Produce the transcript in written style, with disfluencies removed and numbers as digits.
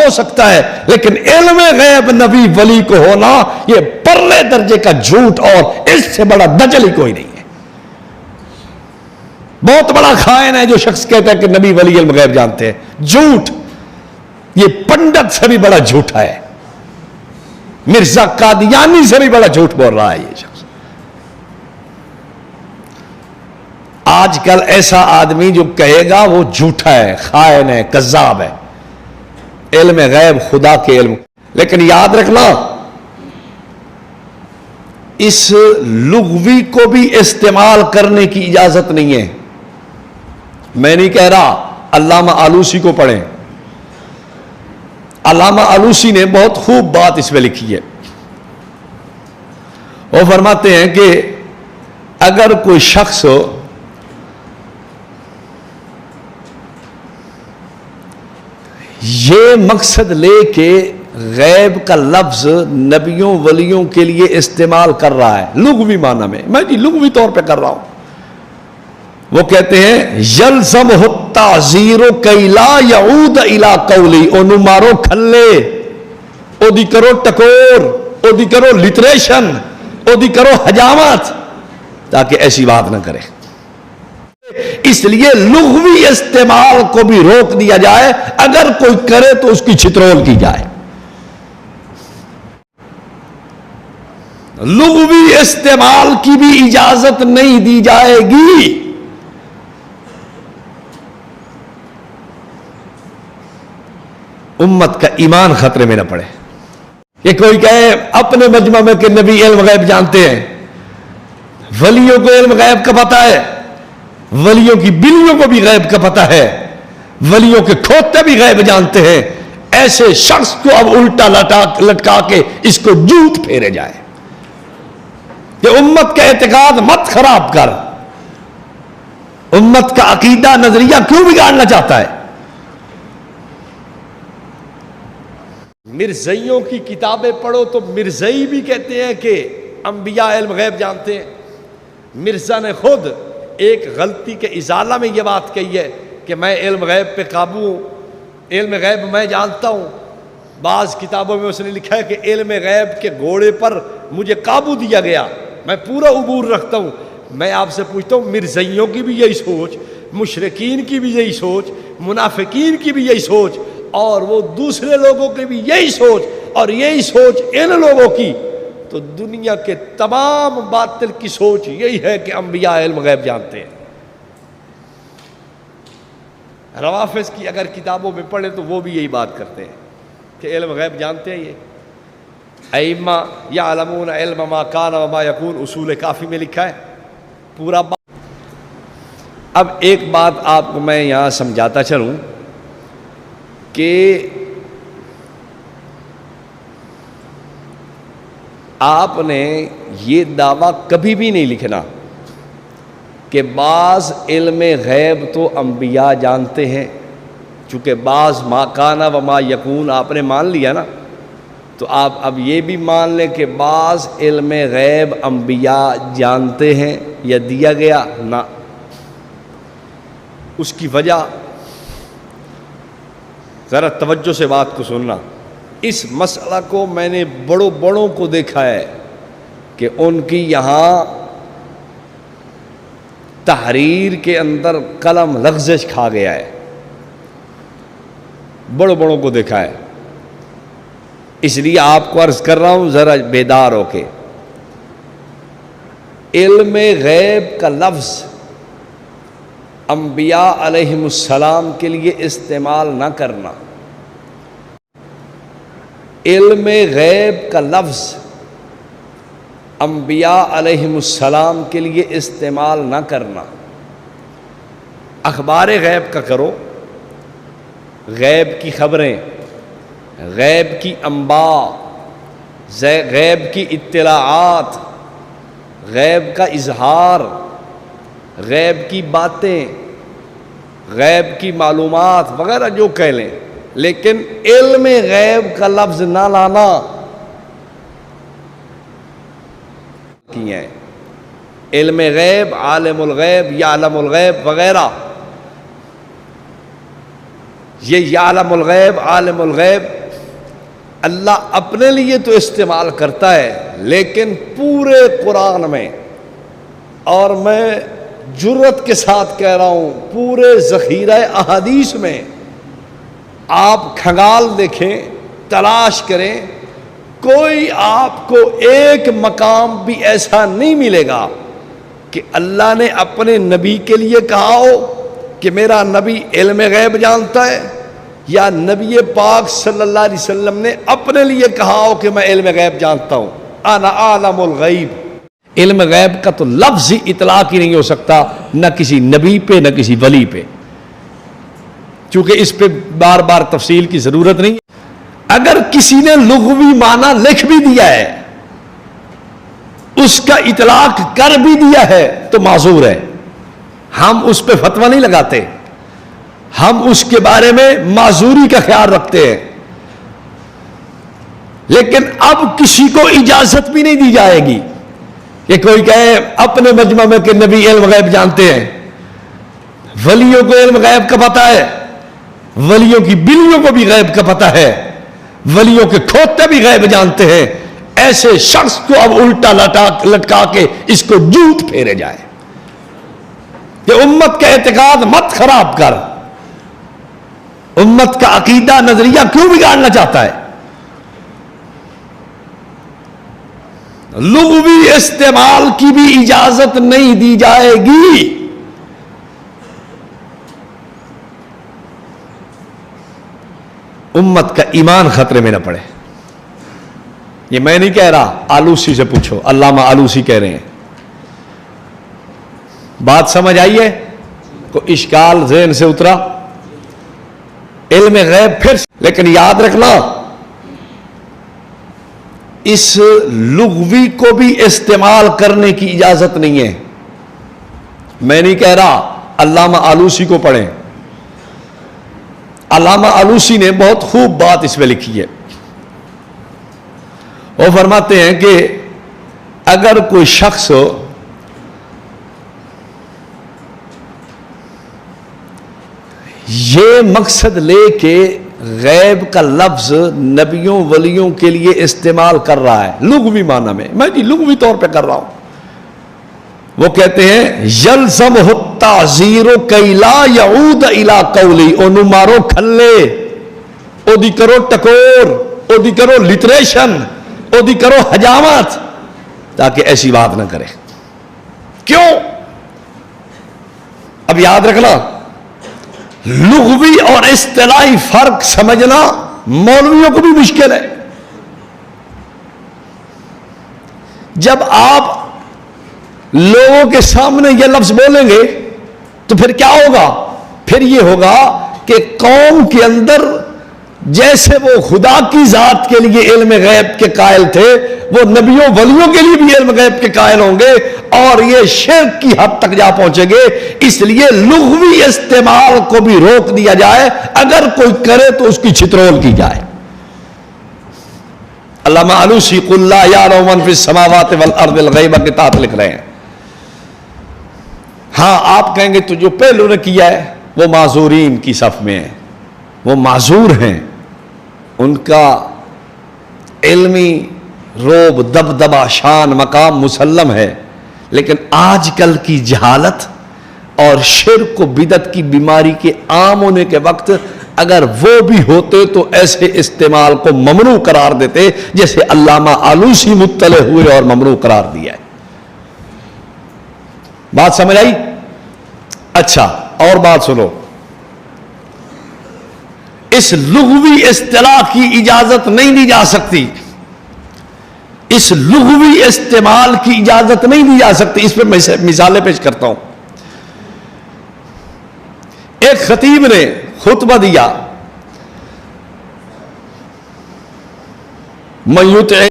ہو سکتا ہے، لیکن علم غیب نبی ولی کو ہونا یہ پرلے درجے کا جھوٹ، اور اس سے بڑا دجل ہی کوئی نہیں ہے۔ بہت بڑا خائن ہے جو شخص کہتا ہے کہ نبی ولی علم غیب جانتے ہیں، جھوٹ۔ یہ پنڈت سے بھی بڑا جھوٹا ہے، مرزا قادیانی سے بھی بڑا جھوٹ بول رہا ہے یہ شخص۔ آج کل ایسا آدمی جو کہے گا وہ جھوٹا ہے، خائن ہے، کذاب ہے۔ علم غیب خدا کے علم، لیکن یاد رکھنا اس لغوی کو بھی استعمال کرنے کی اجازت نہیں ہے۔ میں نہیں کہہ رہا، علامہ آلوسی کو پڑھیں، علامہ آلوسی نے بہت خوب بات اس میں لکھی ہے۔ وہ فرماتے ہیں کہ اگر کوئی شخص یہ مقصد لے کے غیب کا لفظ نبیوں ولیوں کے لیے استعمال کر رہا ہے لغوی معنی میں جی لغوی طور پہ کر رہا ہوں، وہ کہتے ہیں یلزمہ التعزیر کئی لا یعود الی قولی، اونوں مارو کھلے، او دی کرو ٹکور، او دی کرو لٹریشن، او دی کرو حجامت، تاکہ ایسی بات نہ کرے۔ اس لیے لغوی استعمال کو بھی روک دیا جائے، اگر کوئی کرے تو اس کی چھترول کی جائے۔ لغوی استعمال کی بھی اجازت نہیں دی جائے گی۔ امت کا ایمان خطرے میں نہ پڑے کہ کوئی کہے اپنے مجمع میں کہ نبی علم غیب جانتے ہیں، ولیوں کو علم غیب کا پتہ ہے، ولیوں کی بلیوں کو بھی غیب کا پتہ ہے، ولیوں کے کھوتے بھی غیب جانتے ہیں۔ ایسے شخص کو اب الٹا لٹکا کے اس کو جوت پھیرے جائے کہ امت کا اعتقاد مت خراب کر، امت کا عقیدہ نظریہ کیوں بگاڑنا چاہتا ہے؟ مرزائیوں کی کتابیں پڑھو تو مرزائی بھی کہتے ہیں کہ انبیاء علم غیب جانتے ہیں۔ مرزا نے خود ایک غلطی کے ازالہ میں یہ بات کہی ہے کہ میں علم غیب پہ قابو ہوں، علم غیب میں جانتا ہوں۔ بعض کتابوں میں اس نے لکھا ہے کہ علم غیب کے گھوڑے پر مجھے قابو دیا گیا، میں پورا عبور رکھتا ہوں۔ میں آپ سے پوچھتا ہوں، مرزائیوں کی بھی یہی سوچ، مشرکین کی بھی یہی سوچ، منافقین کی بھی یہی سوچ، اور وہ دوسرے لوگوں کی بھی یہی سوچ، اور یہی سوچ ان لوگوں کی، تو دنیا کے تمام باطل کی سوچ یہی ہے کہ انبیاء علم غیب جانتے ہیں۔ روافض کی اگر کتابوں میں پڑھیں تو وہ بھی یہی بات کرتے ہیں کہ علم غیب جانتے ہیں۔ یہ ائمہ یعلمون علم ما کان وما یکون، اصول کافی میں لکھا ہے پورا بات۔ اب ایک بات آپ کو میں یہاں سمجھاتا چلوں کہ آپ نے یہ دعویٰ کبھی بھی نہیں لکھنا کہ بعض علم غیب تو انبیاء جانتے ہیں، چونکہ بعض ما کان و ما یکون آپ نے مان لیا نا، تو آپ اب یہ بھی مان لیں کہ بعض علم غیب انبیاء جانتے ہیں یا دیا گیا نہ۔ اس کی وجہ ذرا توجہ سے بات کو سننا، اس مسئلہ کو میں نے بڑوں کو دیکھا ہے کہ ان کی یہاں تحریر کے اندر قلم لغزش کھا گیا ہے، بڑوں کو دیکھا ہے۔ اس لیے آپ کو عرض کر رہا ہوں ذرا بیدار ہو کے، علم غیب کا لفظ انبیاء علیہم السلام کے لیے استعمال نہ کرنا، علم غیب کا لفظ انبیاء علیہم السلام کے لیے استعمال نہ کرنا۔ اخبار غیب کا کرو، غیب کی خبریں، غیب کی انباء، غیب کی اطلاعات، غیب کا اظہار، غیب کی باتیں، غیب کی معلومات وغیرہ جو کہہ لیں، لیکن علم غیب کا لفظ نہ لانا کی ہے۔ علم غیب، عالم الغیب، یعلم الغیب وغیرہ، یہ یعلم الغیب، عالم الغیب اللہ اپنے لیے تو استعمال کرتا ہے، لیکن پورے قرآن میں، اور میں جرت کے ساتھ کہہ رہا ہوں پورے ذخیرہ احادیث میں آپ کھنگال دیکھیں، تلاش کریں، کوئی آپ کو ایک مقام بھی ایسا نہیں ملے گا کہ اللہ نے اپنے نبی کے لیے کہا ہو کہ میرا نبی علم غیب جانتا ہے، یا نبی پاک صلی اللہ علیہ وسلم نے اپنے لیے کہا ہو کہ میں علم غیب جانتا ہوں، انا عالم الغیب۔ علم غیب کا تو لفظ ہی اطلاق ہی نہیں ہو سکتا، نہ کسی نبی پہ نہ کسی ولی پہ، چونکہ اس پہ بار بار تفصیل کی ضرورت نہیں۔ اگر کسی نے لغوی معنی لکھ بھی دیا ہے، اس کا اطلاق کر بھی دیا ہے تو معذور ہے، ہم اس پہ فتویٰ نہیں لگاتے، ہم اس کے بارے میں معذوری کا خیال رکھتے ہیں۔ لیکن اب کسی کو اجازت بھی نہیں دی جائے گی کہ کوئی کہے اپنے مجمع میں کہ نبی علم غیب جانتے ہیں، ولیوں کو علم غیب کا پتہ ہے، ولیوں کی بلیوں کو بھی غیب کا پتہ ہے، ولیوں کے کھوتے بھی غیب جانتے ہیں، ایسے شخص کو اب الٹا لٹکا کے اس کو جوت پھیرے جائے کہ امت کا اعتقاد مت خراب کر، امت کا عقیدہ نظریہ کیوں بگاڑنا چاہتا ہے؟ لغوی استعمال کی بھی اجازت نہیں دی جائے گی۔ امت کا ایمان خطرے میں نہ پڑے۔ یہ میں نہیں کہہ رہا، آلوسی سے پوچھو، علامہ آلوسی کہہ رہے ہیں۔ بات سمجھ آئی ہے؟ کوئی اشکال ذہن سے اترا؟ علم غیب پھر، لیکن یاد رکھنا اس لغوی کو بھی استعمال کرنے کی اجازت نہیں ہے۔ میں نہیں کہہ رہا، علامہ آلوسی کو پڑھیں، علامہ آلوسی نے بہت خوب بات اس میں لکھی ہے۔ وہ فرماتے ہیں کہ اگر کوئی شخص یہ مقصد لے کے غیب کا لفظ نبیوں ولیوں کے لیے استعمال کر رہا ہے لغوی معنی میں جی لغوی طور پہ کر رہا ہوں، وہ کہتے ہیں یلزمہ التعزیر کی لا یعود الی قولی، اونوں مارو کھلے، اودی کرو ٹکور، اودی کرو لٹریشن، اودی کرو حجامت، تاکہ ایسی بات نہ کرے۔ کیوں؟ اب یاد رکھنا، لغوی اور اصطلاحی فرق سمجھنا مولویوں کو بھی مشکل ہے۔ جب آپ لوگوں کے سامنے یہ لفظ بولیں گے تو پھر کیا ہوگا؟ پھر یہ ہوگا کہ قوم کے اندر جیسے وہ خدا کی ذات کے لیے علم غیب کے قائل تھے، وہ نبیوں ولیوں کے لیے بھی علم غیب کے قائل ہوں گے، اور یہ شرک کی حد تک جا پہنچے گے۔ اس لیے لغوی استعمال کو بھی روک دیا جائے، اگر کوئی کرے تو اس کی چھترول کی جائے۔ علامہ آلوسی قل لا یعلم من فی السماوات والارض الغیب کے تحت لکھ رہے ہیں۔ ہاں آپ کہیں گے تو جو پہلو نے کیا ہے وہ معذورین کی صف میں ہے، وہ معذور ہیں، ان کا علمی روب دبدبہ شان مقام مسلم ہے، لیکن آج کل کی جہالت اور شرک و بدعت کی بیماری کے عام ہونے کے وقت اگر وہ بھی ہوتے تو ایسے استعمال کو ممنوع قرار دیتے جیسے علامہ آلوسی مطلع ہوئے اور ممنوع قرار دیا ہے۔ بات سمجھ آئی؟ اچھا اور بات سنو، اس لغوی اصطلاح کی اجازت نہیں دی جا سکتی، اس لغوی استعمال کی اجازت نہیں دی جا سکتی۔ اس پہ میں مثالیں پیش کرتا ہوں۔ ایک خطیب نے خطبہ دیا، من یطع